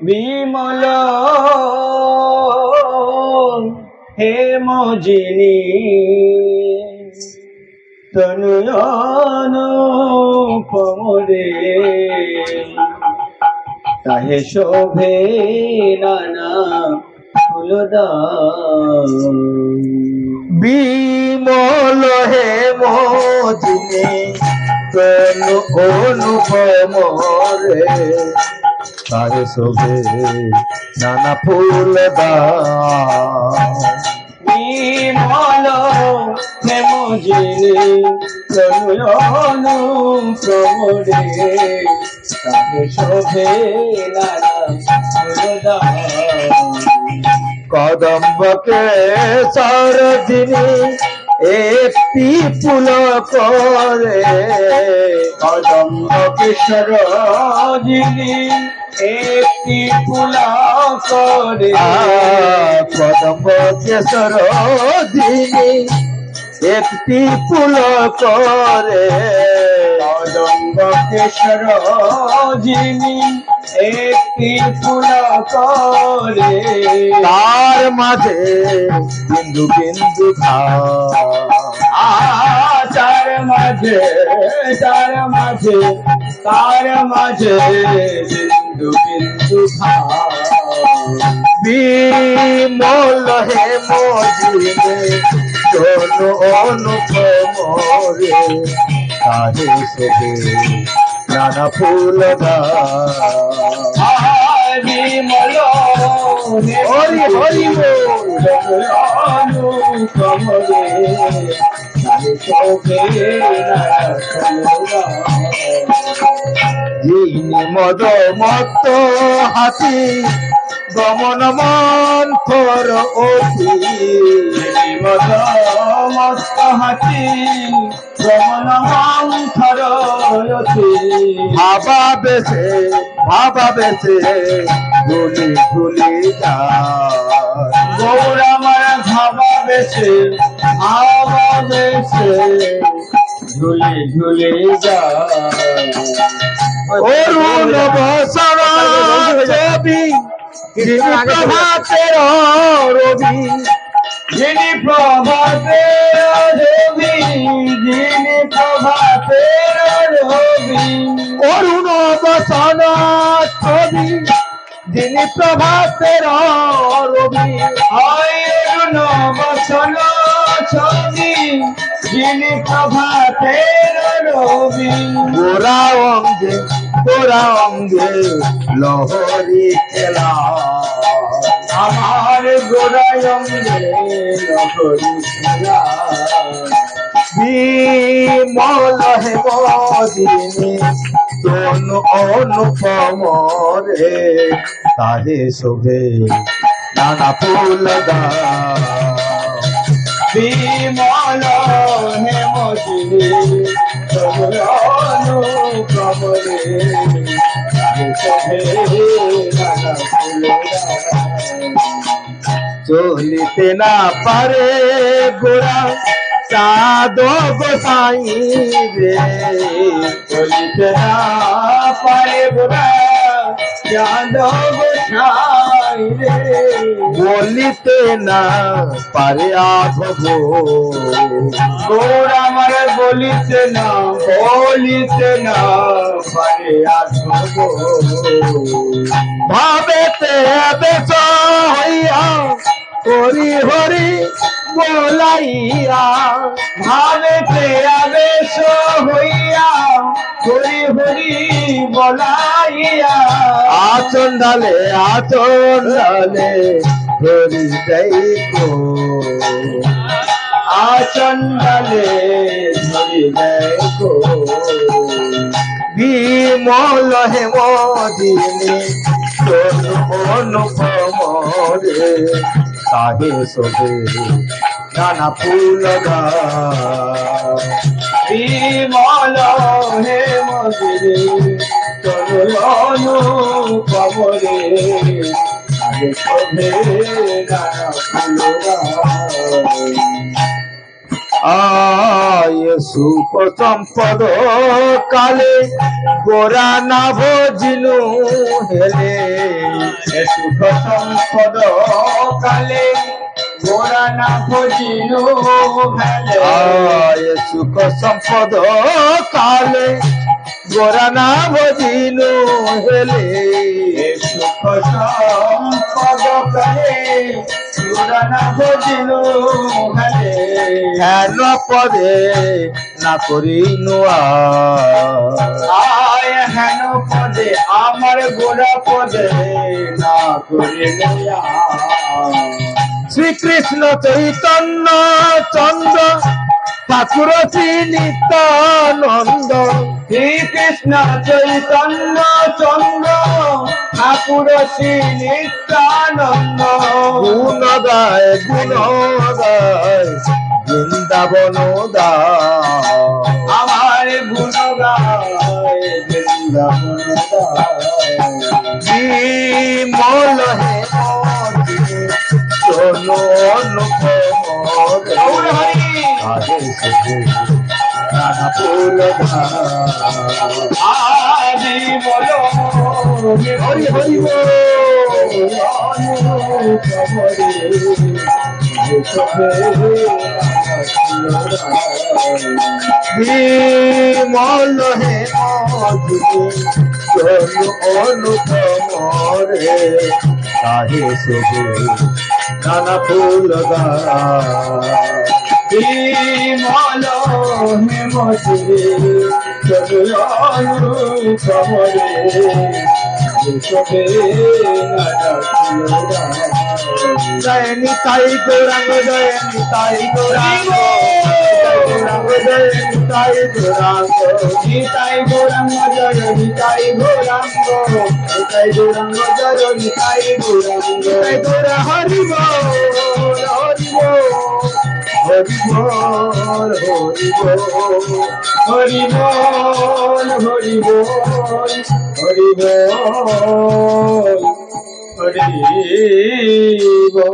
বিমল হেমজিনী তনুয়ানুপমরে তাহে শোভে নানা ফুলদান। বিমল হেমজিনী তনু অনুপমরে তাহে শোভে নানা ফুলদান। বিমল হেমজিনী তনুয়ানুপমরে তাহে শোভে নানা ফুলদান। কদম্বকে সরদিনী একটি ফুল করে কদম্ব কিশোর যিনি একটি ফুলা করে কদম্ব কেশর দিনী একটি ফুল করে কদম্ব কিশোর যিনি একটি ফুলা করে তার মাঝে বিন্দু বিন্দু তার মাঝে তার মাঝে তার মাঝে বিন্দু বিন্দু বিমল হেমজিনী তনু অনুপমরে তাহে শোভে নানা ফুলদান। বিমল হরি হরি অনুপমরে তাহে শোভে যিনি মদ মত্ত হাতি গমন মন্থর অতি মদ মস্ত হাতি গমন মন্থর অতি ভাবা বেশে ভুলি ভুলি যায় গৌর আমার ভাবা বেশে ঝুলে ঝুলে যায় অরুণ বসন ছবি যিনি প্রভাতের রবি যিনি প্রভাতের রবি যিনি প্রভাতের রবি অরুণ বসন ছবি যিনি প্রভাতের রবি অরুণ বসন ছবি যিনি প্রভাতের রবি গোরা অঙ্গে লহরি খেলা আমার গোড়ায় অঙ্গে নগরী খেলা বিমল হেমজিনী তনু অনুপমরে তাহে শোভে নানা ফুলদান। বিমল হেমজিনী অনুপমরে চলিতে না পারে গোরা সাধো গোসাই রে চলিতে না পারে গোরা যাদব গোসাই রে বলিতে না পারে আধব গোর আমার বলিতে না পারে আধব ভাবেতে বেশ হইয়া হরি হরি বলাইয়া ভাবেতে আবেশ হইয়া হরি হরি বলাইয়া আচন্ডালে হরি দেইকো আচন্ডালে ধরি দেখো বিমল হেমজিনী তনু অনুপমরে তাহে শোভে নানা ফুলদান। বিমল হেমজিনী তনু অনুপমরে তাহে শোভে নানা ফুলদান। আয় সুখ সম্পদ কালে গোরা না ভজিনু হেলে সুখ সম্পদ কালে গোরা না ভজিনু হেলে আয় সুখ সম্পদ কালে গোরা না ভজিনু হেলে সুখ সম্পদ কালে গোরা না ভজিনু হেলে হেন পদে না করিনু আয় হেন পদে আমার গোরা পদে না করিনু শ্রীকৃষ্ণ চৈতন্য চন্দ্র ঠাকুর শ্রী নিত্যানন্দ শ্রীকৃষ্ণ চৈতন্য চন্দ্র ঠাকুর শ্রী নিত্যানন্দ গুণ গায় বৃন্দাবন আমার গুণ গায় বৃন্দাবন মল হে সোনো অনুপম রাধা ফুল আদি বলো হরি হরি মল হে সোনু অনুপম রে কাহে শুভে নানা ফুল বিমল হেমচুরে চলু কমরে জয় নিতাই গৌরাঙ্গ জয় নিতাই গৌরাঙ্গ জয় নিতাই গৌরাঙ্গ নিতাই গৌরাঙ্গ জয় নিতাই গৌরাঙ্গ নিতাই গৌরাঙ্গ জয় নিতাই গৌরাঙ্গ গৌরা হরি বল হরি বল হরি বল হরি বল হরি বল হরি বল হরি বল হরি বল